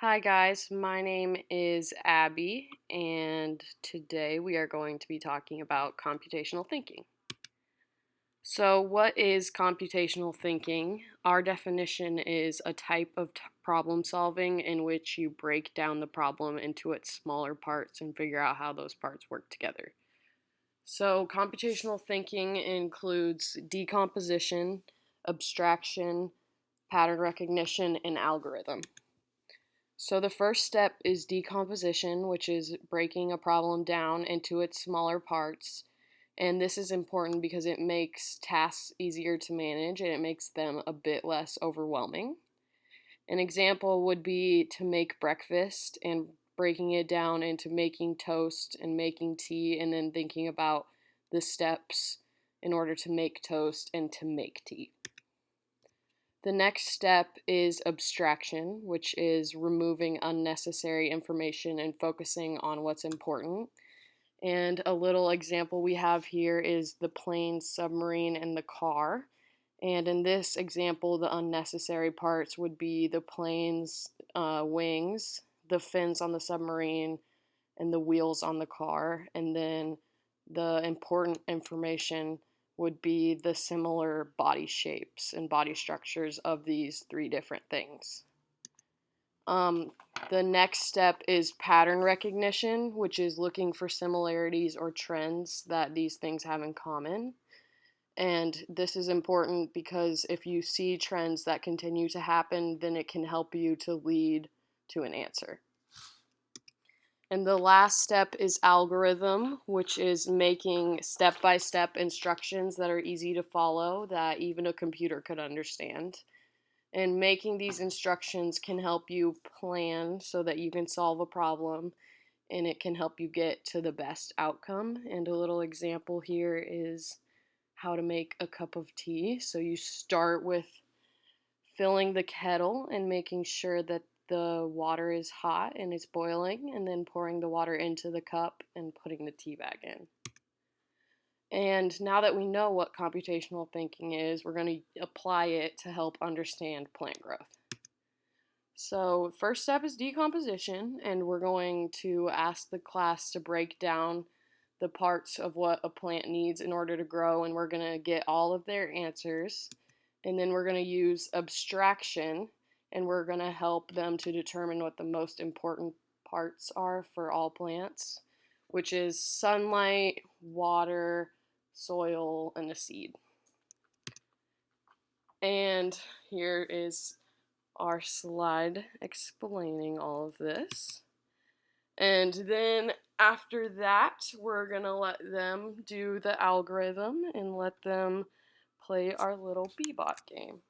Hi guys, my name is Abby, and today we are going to be talking about computational thinking. So, what is computational thinking? Our definition is a type of problem solving in which you break down the problem into its smaller parts and figure out how those parts work together. So, computational thinking includes decomposition, abstraction, pattern recognition, and algorithm. So the first step is decomposition, which is breaking a problem down into its smaller parts. And this is important because it makes tasks easier to manage and it makes them a bit less overwhelming. An example would be to make breakfast and breaking it down into making toast and making tea and then thinking about the steps in order to make toast and to make tea. The next step is abstraction, which is removing unnecessary information and focusing on what's important. And a little example we have here is the plane, submarine, and the car. And in this example, the unnecessary parts would be the plane's wings, the fins on the submarine, and the wheels on the car. And then the important information would be the similar body shapes and body structures of these three different things. Um, the next step is pattern recognition, which is looking for similarities or trends that these things have in common. And this is important because if you see trends that continue to happen, then it can help you to lead to an answer. And the last step is algorithm, which is making step-by-step instructions that are easy to follow that even a computer could understand. And making these instructions can help you plan so that you can solve a problem and it can help you get to the best outcome. And a little example here is how to make a cup of tea. So you start with filling the kettle and making sure that the water is hot and it's boiling, and then pouring the water into the cup and putting the tea bag in. And now that we know what computational thinking is, we're going to apply it to help understand plant growth. So, first step is decomposition, and we're going to ask the class to break down the parts of what a plant needs in order to grow, and we're going to get all of their answers. And then we're going to use abstraction, and we're going to help them to determine what the most important parts are for all plants, which is sunlight, water, soil, and a seed. And here is our slide explaining all of this. And then after that, we're going to let them do the algorithm and let them play our little Bebop game.